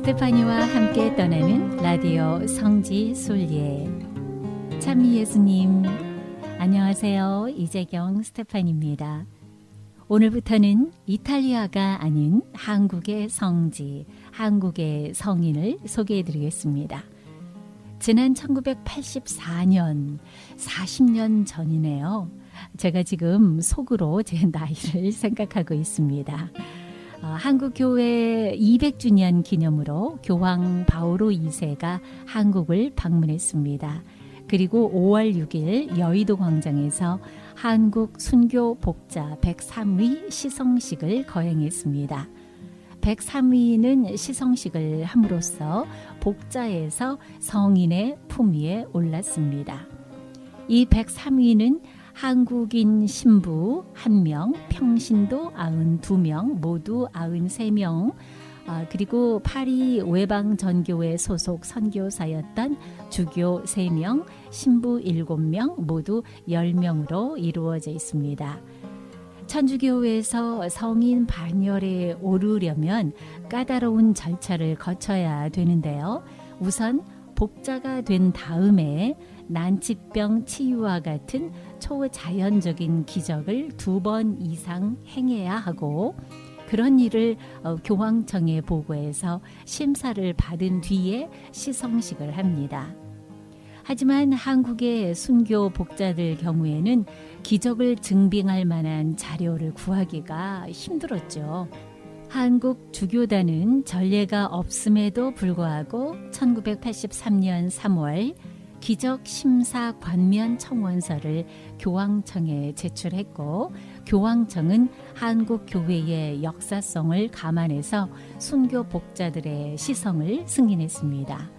스테파니와 함께 떠나는 라디오 성지 순례. 참미 예수님, 안녕하세요. 이재경 스테파니입니다. 오늘부터는 이탈리아가 아닌 한국의 성지, 한국의 성인을 소개해드리겠습니다. 지난 1984년, 40년 전이네요. 제가 지금 속으로 제 나이를 생각하고 있습니다. 한국교회 200주년 기념으로 교황 바오로 2세가 한국을 방문했습니다. 그리고 5월 6일 여의도 광장에서 한국 순교 복자 103위 시성식을 거행했습니다. 103위는 시성식을 함으로써 복자에서 성인의 품위에 올랐습니다. 이 103위는 한국인 신부 1명, 평신도 92명, 모두 93명, 그리고 파리 외방전교회 소속 선교사였던 주교 3명, 신부 7명, 모두 10명으로 이루어져 있습니다. 천주교회에서 성인 반열에 오르려면 까다로운 절차를 거쳐야 되는데요. 우선 복자가 된 다음에 난치병 치유와 같은 초자연적인 기적을 2번 이상 행해야 하고, 그런 일을 교황청에 보고해서 심사를 받은 뒤에 시성식을 합니다. 하지만 한국의 순교 복자들 경우에는 기적을 증빙할 만한 자료를 구하기가 힘들었죠. 한국 주교단은 전례가 없음에도 불구하고 1983년 3월 기적 심사 관면 청원서를 교황청에 제출했고, 교황청은 한국 교회의 역사성을 감안해서 순교 복자들의 시성을 승인했습니다.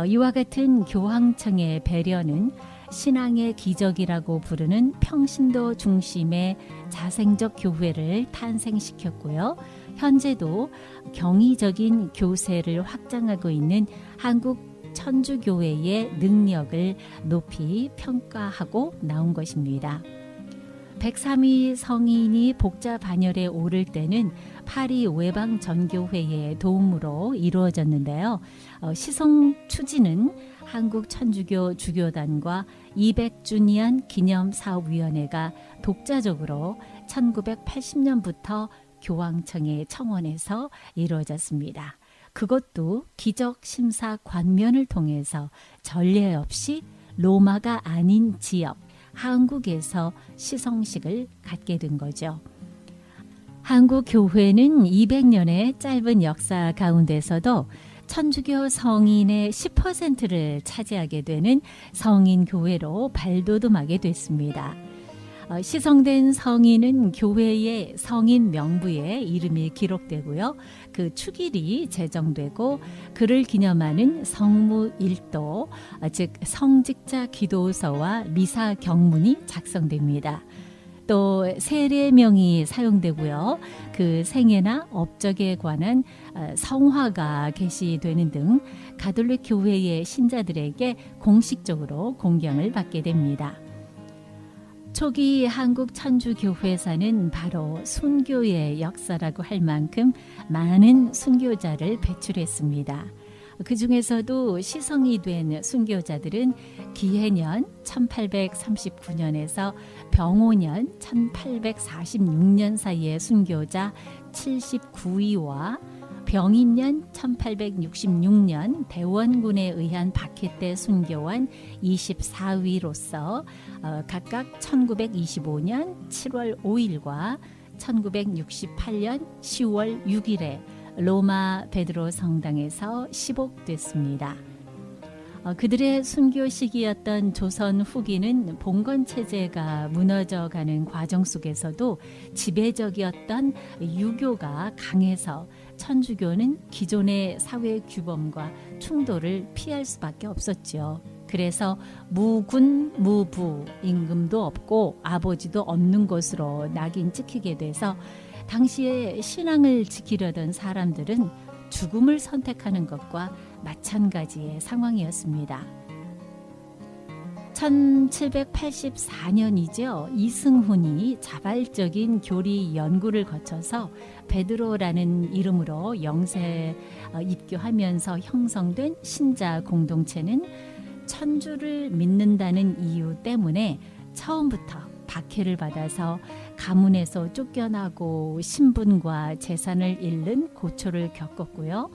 이와 같은 교황청의 배려는 신앙의 기적이라고 부르는 평신도 중심의 자생적 교회를 탄생시켰고요. 현재도 경이적인 교세를 확장하고 있는 한국 천주교회의 능력을 높이 평가하고 나온 것입니다. 103위 성인이 복자 반열에 오를 때는 파리 외방전교회의 도움으로 이루어졌는데요. 시성 추진은 한국 천주교 주교단과 200주년 기념사업위원회가 독자적으로 1980년부터 교황청에 청원해서 이루어졌습니다. 그것도 기적 심사 관면을 통해서 전례 없이 로마가 아닌 지역, 한국에서 시성식을 갖게 된 거죠. 한국 교회는 200년의 짧은 역사 가운데서도 천주교 성인의 10%를 차지하게 되는 성인 교회로 발돋움하게 됐습니다. 시성된 성인은 교회의 성인 명부에 이름이 기록되고요. 그 축일이 제정되고 그를 기념하는 성무일도, 즉 성직자 기도서와 미사 경문이 작성됩니다. 또 세례명이 사용되고요. 그 생애나 업적에 관한 성화가 게시되는 등 가톨릭 교회의 신자들에게 공식적으로 공경을 받게 됩니다. 초기 한국 천주교회사는 바로 순교의 역사라고 할 만큼 많은 순교자를 배출했습니다. 그 중에서도 시성이 된 순교자들은 기해년 1839년에서 병오년 1846년 사이의 순교자 79위와 병인년 1866년 대원군에 의한 박해 때 순교한 24위로서 각각 1925년 7월 5일과 1968년 10월 6일에 로마 베드로 성당에서 시복됐습니다. 그들의 순교 시기였던 조선 후기는 봉건 체제가 무너져가는 과정 속에서도 지배적이었던 유교가 강해서 천주교는 기존의 사회 규범과 충돌을 피할 수밖에 없었죠. 그래서 무군 무부, 임금도 없고 아버지도 없는 곳으로 낙인 찍히게 돼서 당시에 신앙을 지키려던 사람들은 죽음을 선택하는 것과 마찬가지의 상황이었습니다. 1784년이죠. 이승훈이 자발적인 교리 연구를 거쳐서 베드로라는 이름으로 영세 입교하면서 형성된 신자 공동체는 천주를 믿는다는 이유 때문에 처음부터 박해를 받아서 가문에서 쫓겨나고 신분과 재산을 잃는 고초를 겪었고요.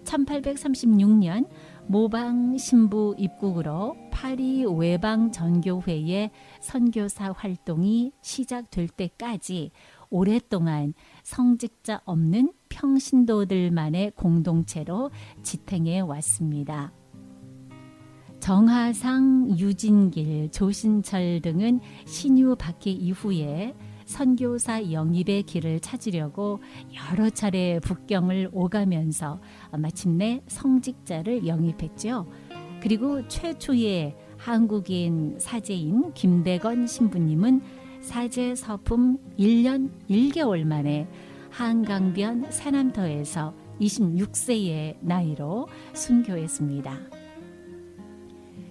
1836년 모방 신부 입국으로 파리 외방 전교회의 선교사 활동이 시작될 때까지 오랫동안 성직자 없는 평신도들만의 공동체로 지탱해 왔습니다. 정하상, 유진길, 조신철 등은 신유 박해 이후에 선교사 영입의 길을 찾으려고 여러 차례 북경을 오가면서 마침내 성직자를 영입했죠. 그리고 최초의 한국인 사제인 김대건 신부님은 사제 서품 1년 1개월 만에 한강변 새남터에서 26세의 나이로 순교했습니다.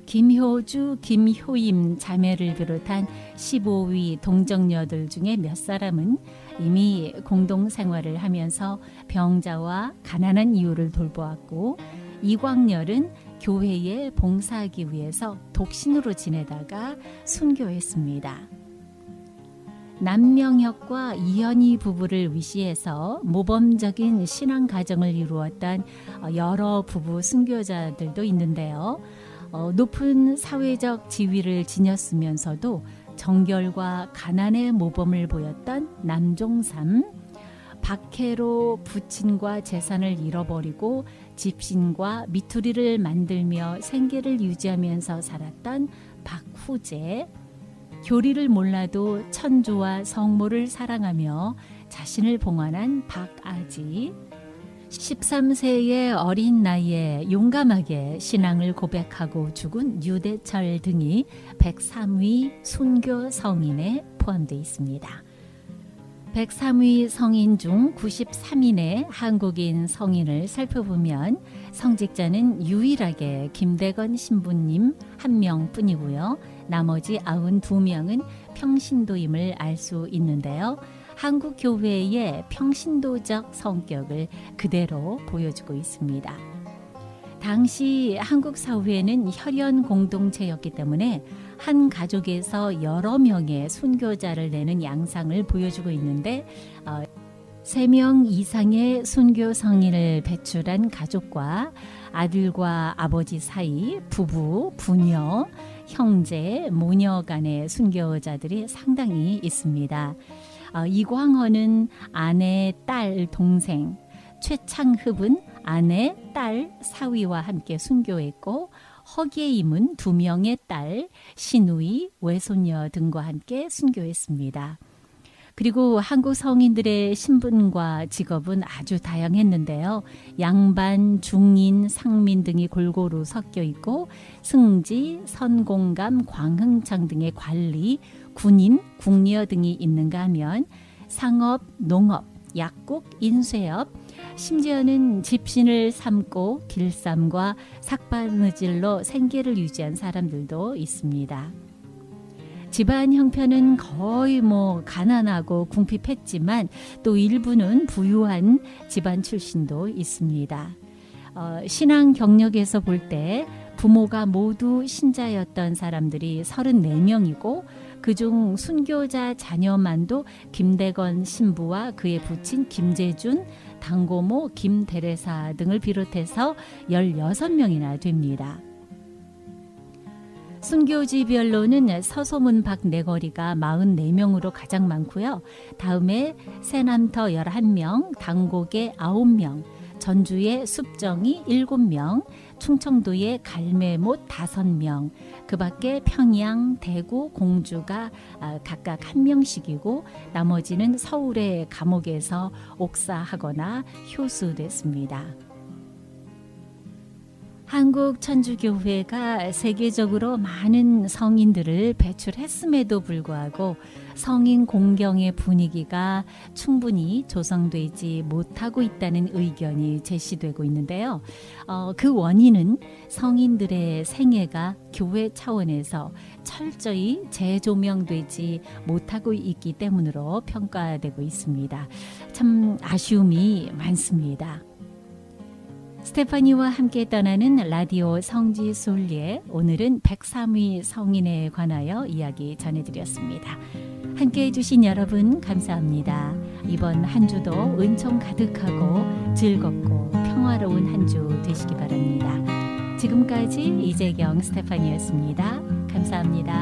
김효주, 김효임 자매를 비롯한 15위 동정녀들 중에 몇 사람은 이미 공동생활을 하면서 병자와 가난한 이웃을 돌보았고, 이광렬은 교회에 봉사하기 위해서 독신으로 지내다가 순교했습니다. 남명혁과 이현희 부부를 위시해서 모범적인 신앙 가정을 이루었던 여러 부부 순교자들도 있는데요. 높은 사회적 지위를 지녔으면서도 정결과 가난의 모범을 보였던 남종삼, 박해로 부친과 재산을 잃어버리고 집신과 미투리를 만들며 생계를 유지하면서 살았던 박후재, 교리를 몰라도 천주와 성모를 사랑하며 자신을 봉헌한 박아지, 13세의 어린 나이에 용감하게 신앙을 고백하고 죽은 유대철 등이 103위 순교 성인에 포함되어 있습니다. 103위 성인 중 93인의 한국인 성인을 살펴보면 성직자는 유일하게 김대건 신부님 1명뿐이고요. 나머지 92명은 평신도임을 알 수 있는데요. 한국 교회의 평신도적 성격을 그대로 보여주고 있습니다. 당시 한국 사회는 혈연 공동체였기 때문에 한 가족에서 여러 명의 순교자를 내는 양상을 보여주고 있는데 3명 이상의 순교 성인을 배출한 가족과 아들과 아버지 사이, 부부, 부녀, 형제, 모녀 간의 순교자들이 상당히 있습니다. 이광헌은 아내, 딸, 동생, 최창흡은 아내, 딸, 사위와 함께 순교했고, 허계임은 2명의 딸, 신우이, 외손녀 등과 함께 순교했습니다. 그리고 한국 성인들의 신분과 직업은 아주 다양했는데요. 양반, 중인, 상민 등이 골고루 섞여 있고, 승지, 선공감, 광흥창 등의 관리, 군인, 궁녀 등이 있는가 하면 상업, 농업, 약국, 인쇄업, 심지어는 집신을 삶고 길쌈과 삭바느질로 생계를 유지한 사람들도 있습니다. 집안 형편은 거의 가난하고 궁핍했지만 또 일부는 부유한 집안 출신도 있습니다. 신앙 경력에서 볼 때 부모가 모두 신자였던 사람들이 34명이고 그중 순교자 자녀만도 김대건 신부와 그의 부친 김재준, 당고모 김대레사 등을 비롯해서 16명이나 됩니다. 순교지별로는 서소문 밖 내거리가 44명으로 가장 많고요. 다음에 새남터 11명, 당곡에 9명, 전주의 숲정이 7명, 충청도의 갈매못 5명, 그 밖에 평양, 대구, 공주가 각각 1명씩이고 나머지는 서울의 감옥에서 옥사하거나 효수됐습니다. 한국 천주교회가 세계적으로 많은 성인들을 배출했음에도 불구하고 성인 공경의 분위기가 충분히 조성되지 못하고 있다는 의견이 제시되고 있는데요. 그 원인은 성인들의 생애가 교회 차원에서 철저히 재조명되지 못하고 있기 때문으로 평가되고 있습니다. 참 아쉬움이 많습니다. 스테파니와 함께 떠나는 라디오 성지 순례, 오늘은 103위 성인에 관하여 이야기 전해드렸습니다. 함께 해주신 여러분 감사합니다. 이번 한 주도 은총 가득하고 즐겁고 평화로운 한 주 되시기 바랍니다. 지금까지 이재경 스테파니였습니다. 감사합니다.